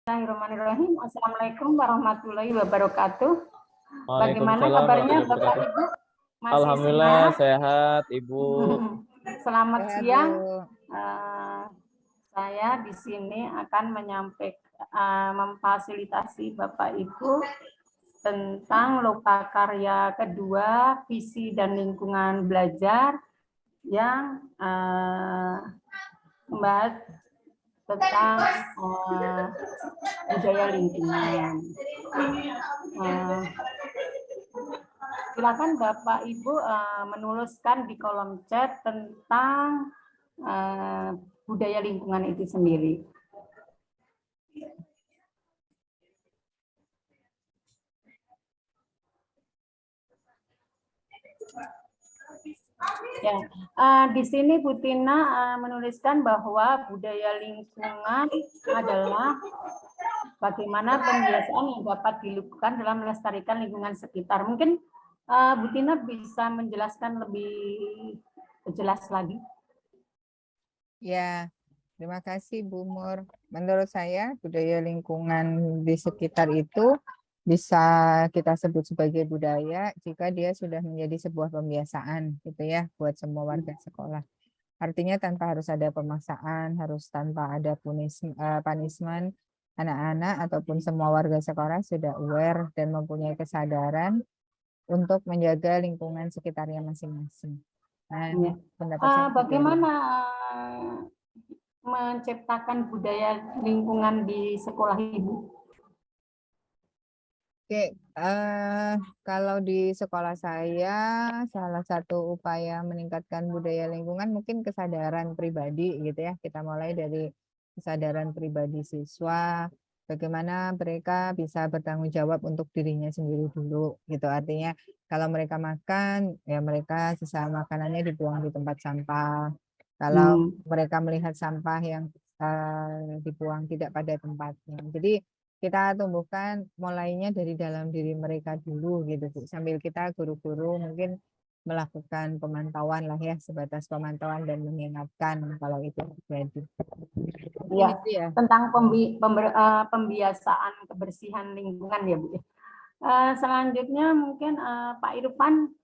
Bismillahirrahmanirrahim. Assalamualaikum warahmatullahi wabarakatuh. Bagaimana Waalaikumsalam kabarnya warahmatullahi Bapak wabarakatuh. Ibu? Masih Alhamdulillah sehat? sehat, Ibu. Selamat Sehat, siang. Bu. Saya di sini akan menyampaikan, memfasilitasi Bapak Ibu tentang lokakarya kedua, visi dan lingkungan belajar yang membahas tentang budaya lingkungan. Silakan Bapak Ibu menuliskan di kolom chat tentang budaya lingkungan itu sendiri. Ya, di sini Bu Tina menuliskan bahwa budaya lingkungan adalah bagaimana pembiasaan yang dapat dilakukan dalam melestarikan lingkungan sekitar. Mungkin Bu Tina bisa menjelaskan lebih jelas lagi. Ya, terima kasih Bu Mur. Menurut saya budaya lingkungan di sekitar itu bisa kita sebut sebagai budaya jika dia sudah menjadi sebuah pembiasaan gitu ya buat semua warga sekolah. Artinya tanpa harus ada pemaksaan, harus tanpa ada punishment, anak-anak ataupun semua warga sekolah sudah aware dan mempunyai kesadaran untuk menjaga lingkungan sekitarnya masing-masing. Nah, Ya. pendapat saya Bagaimana menciptakan budaya lingkungan di sekolah Ibu? Oke, kalau di sekolah saya salah satu upaya meningkatkan budaya lingkungan mungkin kesadaran pribadi gitu ya. Kita mulai dari kesadaran pribadi siswa, bagaimana mereka bisa bertanggung jawab untuk dirinya sendiri dulu gitu. Artinya kalau mereka makan, ya mereka sisa makanannya dibuang di tempat sampah. Kalau mereka melihat sampah yang dibuang tidak pada tempatnya. Jadi kita tumbuhkan mulainya dari dalam diri mereka dulu gitu Bu. Sambil kita guru-guru mungkin melakukan pemantauan lah ya, sebatas pemantauan dan mengingatkan kalau itu terjadi. Ya, tentang pembiasaan kebersihan lingkungan ya Bu. Selanjutnya mungkin Pak Irfan.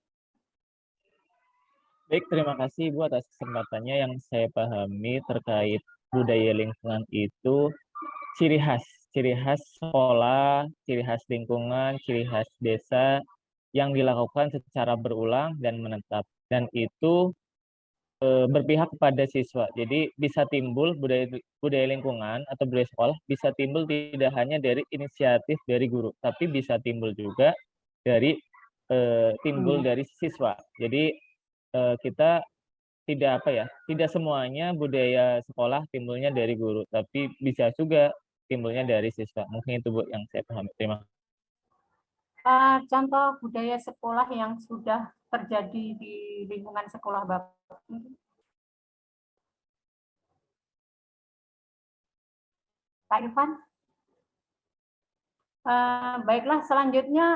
Baik, terima kasih Ibu atas kesempatannya. Yang saya pahami terkait budaya lingkungan itu ciri khas sekolah, ciri khas lingkungan, ciri khas desa yang dilakukan secara berulang dan menetap. Dan itu berpihak kepada siswa. Jadi bisa timbul budaya lingkungan atau budaya sekolah bisa timbul tidak hanya dari inisiatif dari guru, tapi bisa timbul juga dari timbul dari siswa. Jadi kita tidak semuanya budaya sekolah timbulnya dari guru, tapi bisa juga timbulnya dari siswa. Mungkin itu Bu yang saya pahami. Terima kasih. Contoh budaya sekolah yang sudah terjadi di lingkungan sekolah Bapak. Pak Irfan. Baiklah, selanjutnya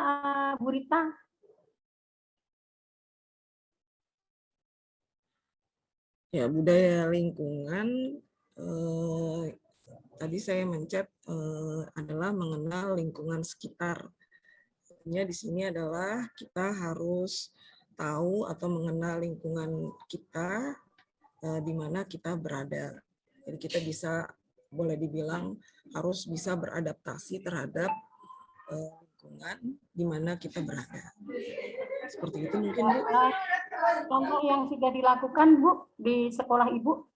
Bu Rita. Ya, budaya lingkungan tadi saya mencet adalah mengenal lingkungan sekitar. Artinya di sini adalah kita harus tahu atau mengenal lingkungan kita di mana kita berada. Jadi kita bisa, boleh dibilang harus bisa beradaptasi terhadap lingkungan di mana kita berada. Seperti itu mungkin Bu. Contoh yang sudah dilakukan Bu di sekolah Ibu.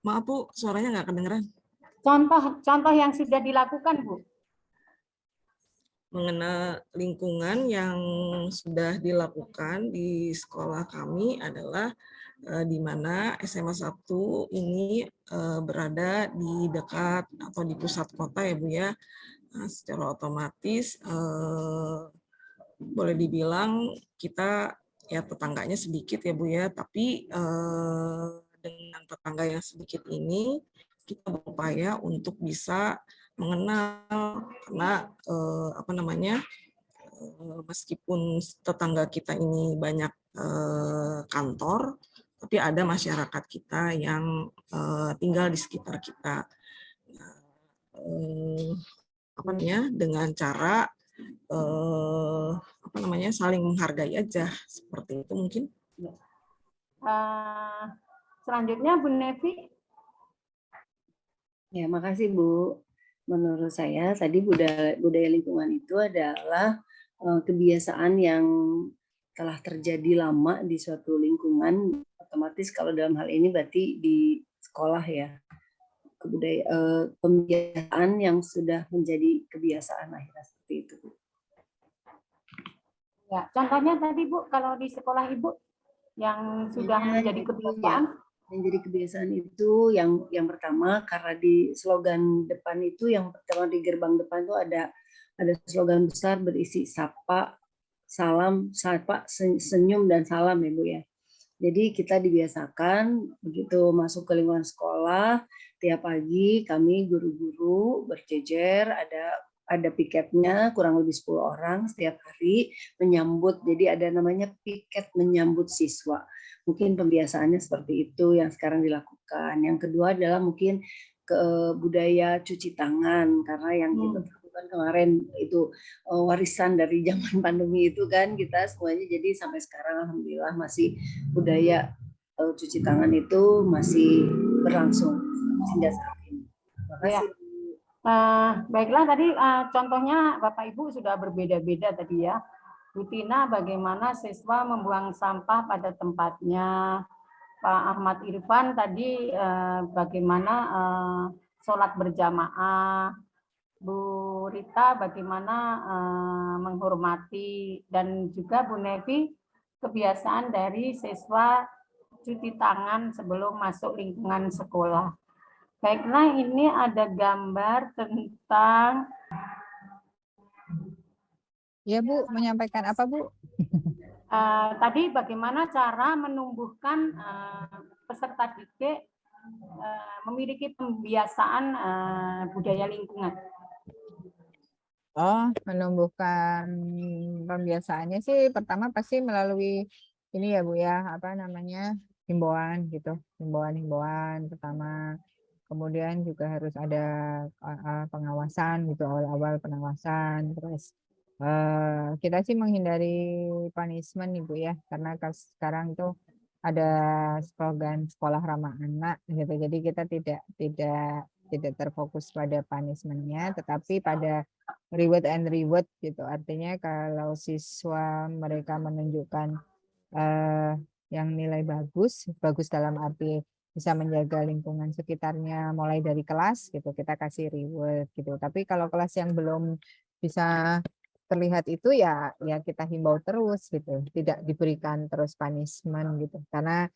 Maaf Bu, suaranya nggak kedengeran. Contoh yang sudah dilakukan Bu. Mengenai lingkungan yang sudah dilakukan di sekolah kami adalah di mana SMA 1 ini berada di dekat atau di pusat kota ya Bu ya. Nah, secara otomatis boleh dibilang kita ya tetangganya sedikit ya Bu ya, tapi dengan tetangga yang sedikit ini kita berupaya untuk bisa mengenal, karena meskipun tetangga kita ini banyak kantor, tapi ada masyarakat kita yang tinggal di sekitar kita. Apa namanya, dengan cara saling menghargai aja, seperti itu mungkin. Selanjutnya Bu Nevi. Ya, makasih Bu. Menurut saya tadi budaya lingkungan itu adalah kebiasaan yang telah terjadi lama di suatu lingkungan. Otomatis kalau dalam hal ini berarti di sekolah ya, kebiasaan yang sudah menjadi kebiasaan akhirnya seperti itu Bu. Ya, contohnya tadi Bu, kalau di sekolah Ibu yang sudah menjadi kebiasaan. Yang jadi kebiasaan itu yang pertama, karena di slogan depan itu, yang pertama di gerbang depan itu ada slogan besar berisi sapa, salam, sapa, senyum dan salam ya Bu ya. Jadi kita dibiasakan begitu masuk ke lingkungan sekolah, tiap pagi kami guru-guru berjejer, ada piketnya kurang lebih 10 orang setiap hari menyambut. Jadi ada namanya piket menyambut siswa. Mungkin pembiasaannya seperti itu yang sekarang dilakukan. Yang kedua adalah mungkin budaya cuci tangan, karena yang kita lakukan kemarin itu warisan dari zaman pandemi itu kan, kita semuanya jadi sampai sekarang alhamdulillah masih budaya cuci tangan itu masih berlangsung hingga saat ini. Terima kasih. Baiklah, tadi contohnya Bapak Ibu sudah berbeda-beda tadi ya. Bu Tina, bagaimana siswa membuang sampah pada tempatnya. Pak Ahmad Irfan tadi bagaimana sholat berjamaah. Bu Rita bagaimana menghormati, dan juga Bu Nevi kebiasaan dari siswa cuci tangan sebelum masuk lingkungan sekolah. Baiklah, ini ada gambar tentang. Ya Bu, menyampaikan apa Bu? Tadi bagaimana cara menumbuhkan peserta didik memiliki pembiasaan budaya lingkungan. Oh, menumbuhkan pembiasaannya sih pertama pasti melalui ini ya Bu ya, apa namanya, himbauan gitu, himbauan pertama. Kemudian juga harus ada pengawasan gitu, awal-awal pengawasan. Terus kita sih menghindari punishment Ibu ya, karena sekarang tuh ada slogan sekolah ramah anak gitu. Jadi kita tidak terfokus pada punishment-nya, tetapi pada reward and reward gitu. Artinya kalau siswa mereka menunjukkan yang nilai bagus dalam arti bisa menjaga lingkungan sekitarnya mulai dari kelas gitu, kita kasih reward gitu. Tapi kalau kelas yang belum bisa terlihat itu ya kita himbau terus gitu, tidak diberikan terus punishment gitu. Karena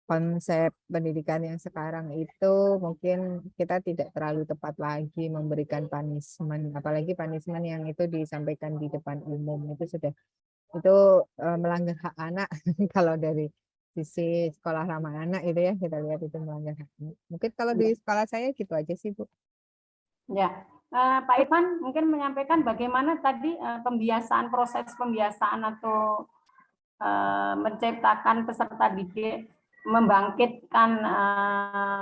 konsep pendidikan yang sekarang itu mungkin kita tidak terlalu tepat lagi memberikan punishment, apalagi punishment yang itu disampaikan di depan umum itu melanggar hak anak. Kalau dari sisi sekolah ramah anak itu ya, kita lihat itu melanggar hak anak. Mungkin kalau di sekolah saya gitu aja sih Bu. Ya, Pak Irfan mungkin menyampaikan bagaimana tadi proses pembiasaan atau menciptakan peserta didik, membangkitkan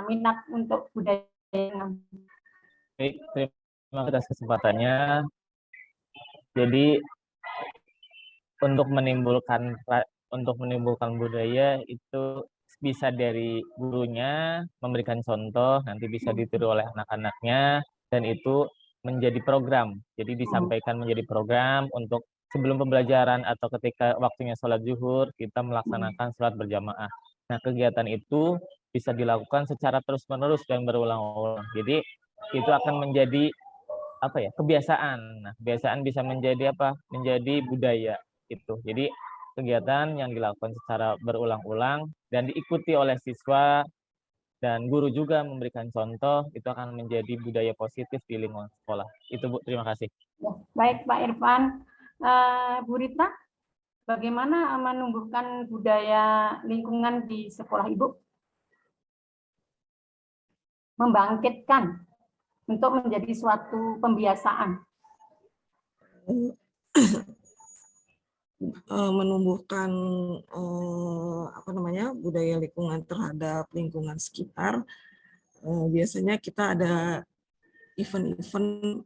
minat untuk budaya. Baik, terima kasih atas kesempatannya. Jadi untuk menimbulkan budaya itu bisa dari gurunya memberikan contoh, nanti bisa ditiru oleh anak-anaknya, dan itu menjadi program. Jadi disampaikan menjadi program untuk sebelum pembelajaran atau ketika waktunya sholat zuhur, kita melaksanakan sholat berjamaah. Nah, kegiatan itu bisa dilakukan secara terus-menerus dan berulang-ulang. Jadi itu akan menjadi kebiasaan. Nah, kebiasaan bisa menjadi menjadi budaya itu. Jadi kegiatan yang dilakukan secara berulang-ulang dan diikuti oleh siswa dan guru juga memberikan contoh, itu akan menjadi budaya positif di lingkungan sekolah. Itu Bu, terima kasih. Baik Pak Irfan. Bu Rita, bagaimana menumbuhkan budaya lingkungan di sekolah Ibu? Membangkitkan untuk menjadi suatu pembiasaan. menumbuhkan budaya lingkungan terhadap lingkungan sekitar, biasanya kita ada event-event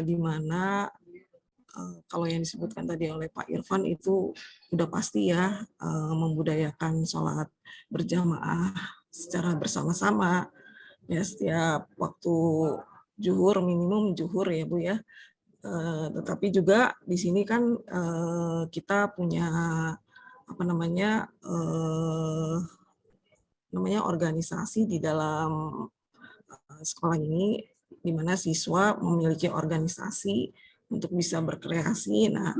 di mana kalau yang disebutkan tadi oleh Pak Irfan itu udah pasti ya, membudayakan sholat berjamaah secara bersama-sama ya, setiap waktu zuhur, minimum zuhur ya Bu ya. Tetapi juga di sini kan kita punya organisasi di dalam sekolah ini, di mana siswa memiliki organisasi untuk bisa berkreasi. Nah,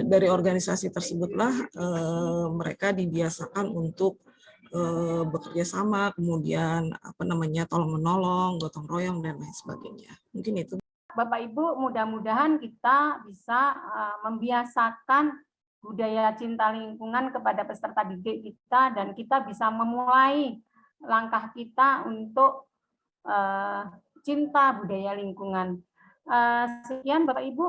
dari organisasi tersebutlah mereka dibiasakan untuk bekerja sama, kemudian tolong menolong, gotong royong dan lain sebagainya. Mungkin itu. Bapak Ibu, mudah-mudahan kita bisa membiasakan budaya cinta lingkungan kepada peserta didik kita, dan kita bisa memulai langkah kita untuk cinta budaya lingkungan. Sekian Bapak Ibu,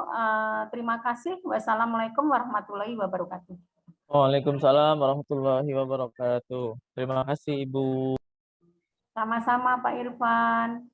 terima kasih. Wassalamualaikum warahmatullahi wabarakatuh. Waalaikumsalam warahmatullahi wabarakatuh. Terima kasih Ibu. Sama-sama Pak Irfan.